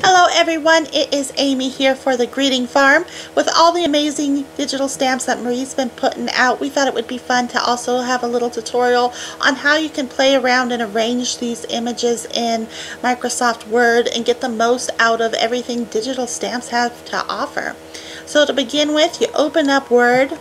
Hello everyone, it is Amy here for the Greeting Farm. With all the amazing digital stamps that Marie's been putting out, we thought it would be fun to also have a little tutorial on how you can play around and arrange these images in Microsoft Word and get the most out of everything digital stamps have to offer. So to begin with, you open up Word.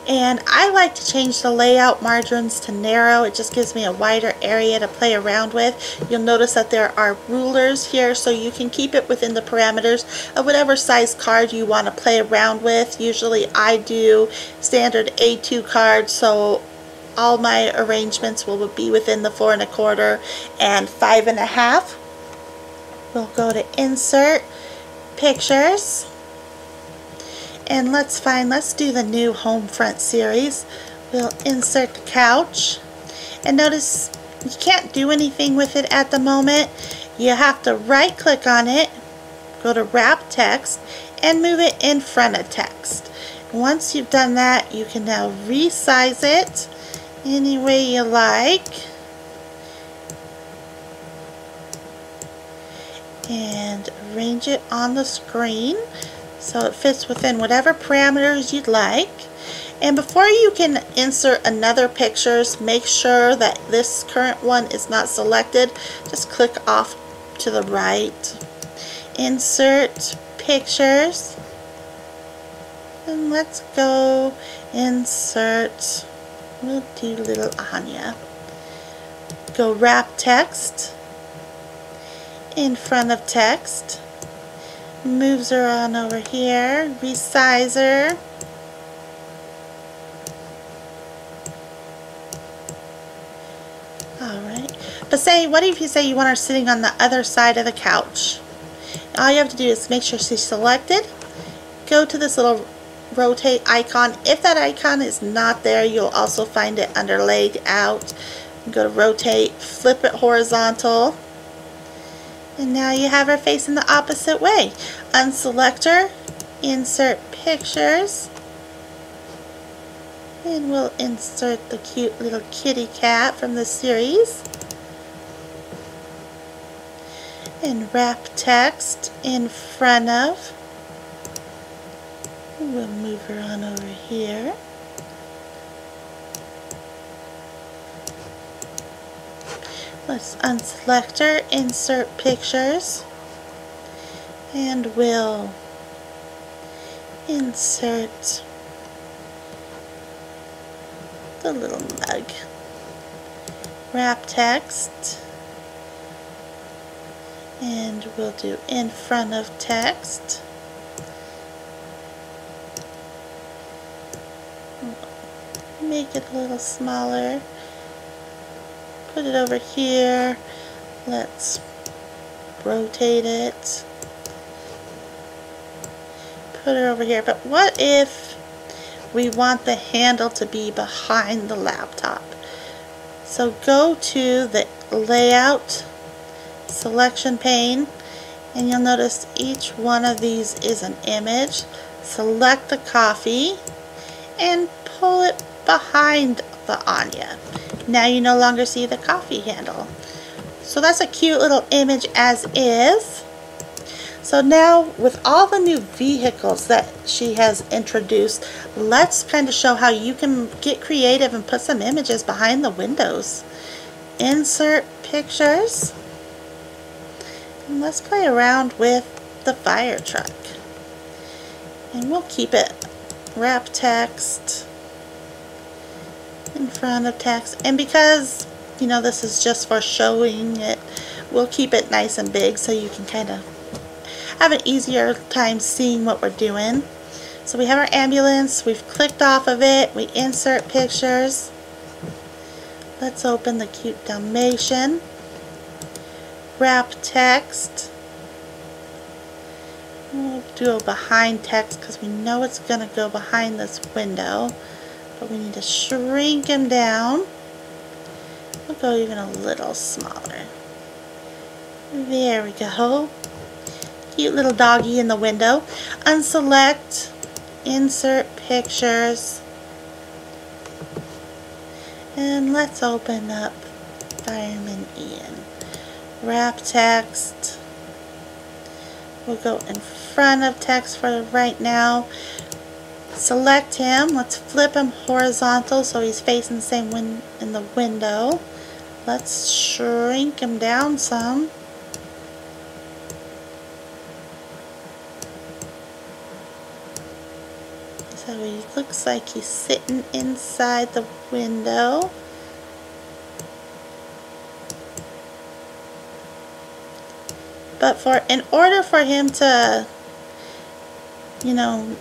And I like to change the layout margins to narrow. It just gives me a wider area to play around with. You'll notice that there are rulers here, so you can keep it within the parameters of whatever size card you want to play around with. Usually I do standard A2 cards, so all my arrangements will be within the 4 1/4 and 5 1/2. We'll go to Insert, Pictures. And let's do the new home front series. We'll insert the couch. And notice you can't do anything with it at the moment. You have to right click on it, go to wrap text, and move it in front of text. Once you've done that, you can now resize it any way you like. And arrange it on the screen so it fits within whatever parameters you'd like. And before you can insert another pictures, make sure that this current one is not selected. Just click off to the right. Insert pictures. And let's go insert, we'll do little Anya. Go wrap text in front of text. Moves her on over here, resize her. Alright. But what if you say you want her sitting on the other side of the couch? All you have to do is make sure she's selected. Go to this little rotate icon. If that icon is not there, you'll also find it under layout. Go to rotate, flip it horizontal. And now you have her facing the opposite way. Unselect her, insert pictures, and we'll insert the cute little kitty cat from the series. And wrap text in front of. We'll move her on over here. Let's unselect her, insert pictures, and we'll insert the little mug. Wrap text, and we'll do in front of text. Make it a little smaller. Put it over here. Let's rotate it. Put her over here. But what if we want the handle to be behind the laptop? So go to the layout selection pane, and you'll notice each one of these is an image. Select the coffee and pull it behind the Anya. Now you no longer see the coffee handle. So that's a cute little image as is. So now with all the new vehicles that she has introduced, let's kind of show how you can get creative and put some images behind the windows. Insert pictures. And let's play around with the fire truck. And we'll keep it wrap text in front of text, and because you know this is just for showing it, we'll keep it nice and big so you can kind of have an easier time seeing what we're doing. So we have our ambulance, we've clicked off of it, we insert pictures. Let's open the cute Dalmatian, wrap text. We'll do a behind text because we know it's going to go behind this window. But we need to shrink him down. We'll go even a little smaller. There we go. Cute little doggy in the window. Unselect, insert pictures, and let's open up Fireman Ian. Wrap text, We'll go in front of text for right now. Select him. Let's flip him horizontal so he's facing the same in the window. Let's shrink him down some. So he looks like he's sitting inside the window. But in order for him to, you know,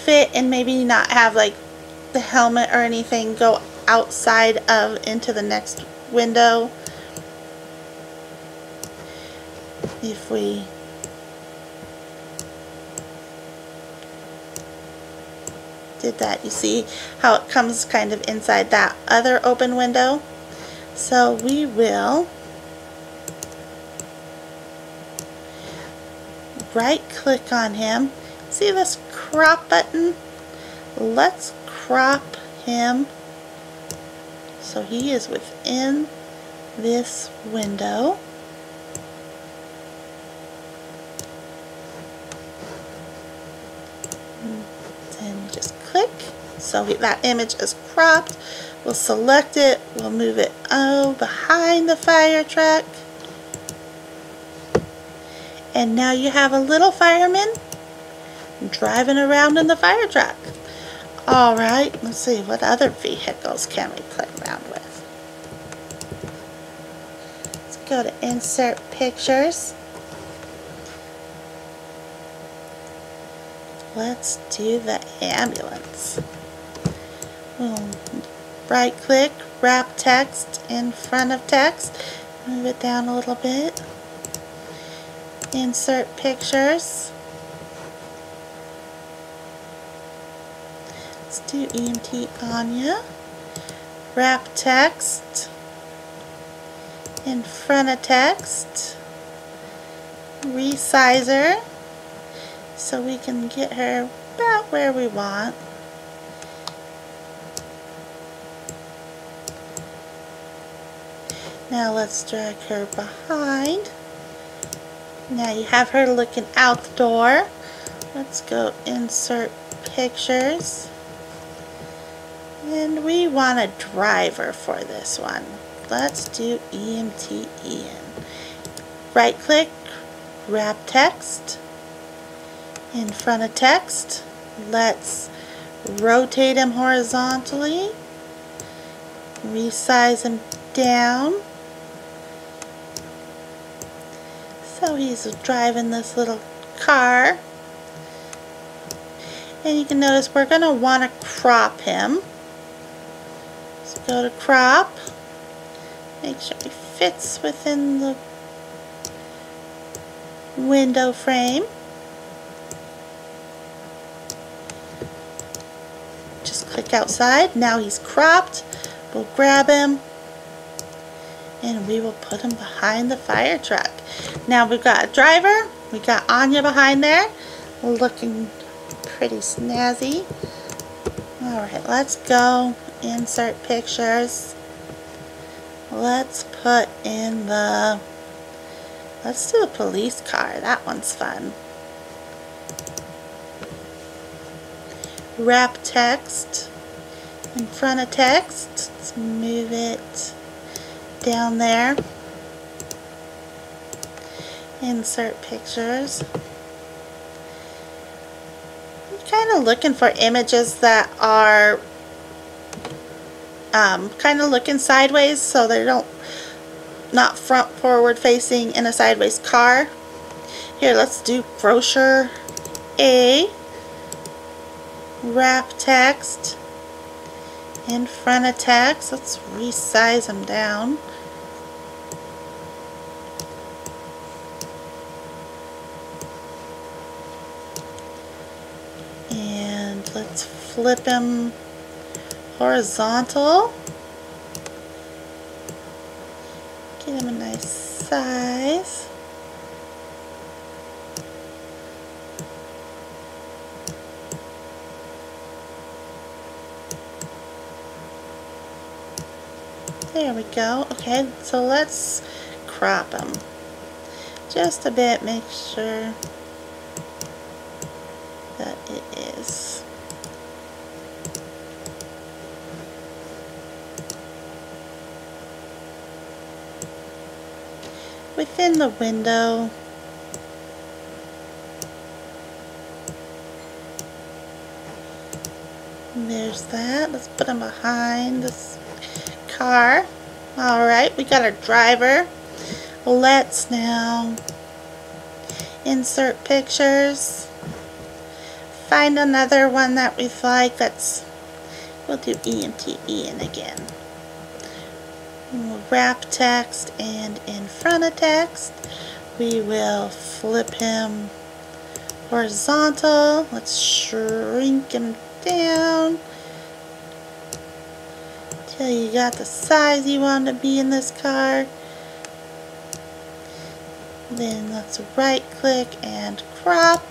fit and maybe not have like the helmet or anything go outside of into the next window, if we did that, you see how it comes kind of inside that other open window. So we will right click on him. See this crop button? Let's crop him so he is within this window. And just click. So that image is cropped. We'll select it. We'll move it behind the fire truck. And now you have a little fireman driving around in the fire truck. Alright, let's see, what other vehicles can we play around with? Let's go to Insert Pictures. Let's do the ambulance. We'll right click, wrap text in front of text. Move it down a little bit. Insert Pictures. Let's do EMT Anya. Wrap text in front of text. Resizer so we can get her about where we want. Now let's drag her behind. Now you have her looking out the door. Let's go Insert Pictures. And we want a driver for this one. Let's do EMT Ian. Right click, wrap text in front of text. Let's rotate him horizontally. Resize him down. So he's driving this little car. And you can notice we're going to want to crop him. So go to crop. Make sure he fits within the window frame. Just click outside. Now he's cropped. We'll grab him and we will put him behind the fire truck. Now we've got a driver. We got Anya behind there looking pretty snazzy. Alright, let's go Insert Pictures. Let's put in let's do a police car. That one's fun. Wrap text in front of text. Let's move it down there. Insert Pictures. I'm kind of looking for images that are kind of looking sideways so they not front forward facing in a sideways car. Here, let's do brochure A. Wrap text in front of text. Let's resize them down. And let's flip him horizontal. Get him a nice size. There we go. Okay, so let's crop him. just a bit, make sure that it is. Within the window. And there's that. Let's put him behind this car. Alright, we got our driver. Let's now insert pictures. Find another one that we like. We'll do Ian again. We'll wrap text, and in front of text we will flip him horizontal. Let's shrink him down till you got the size you want to be in this car. Then let's right click and crop.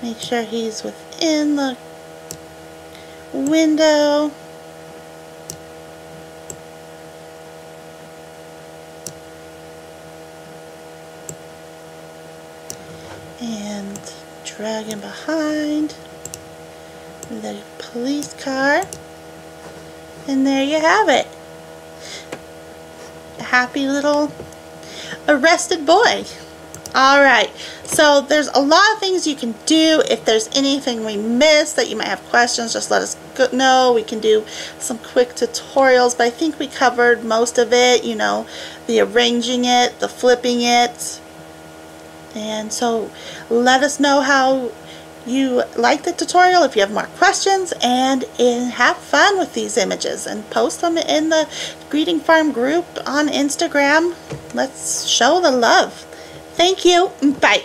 Make sure he's within the window. And drag him behind the police car. And there you have it. A happy little arrested boy. Alright, so there's a lot of things you can do. If there's anything we missed that you might have questions, just let us know. We can do some quick tutorials, but I think we covered most of it, you know, the arranging it, the flipping it. And so let us know how you like the tutorial, if you have more questions, and have fun with these images and post them in the Greeting Farm group on Instagram. Let's show the love. Thank you. Bye.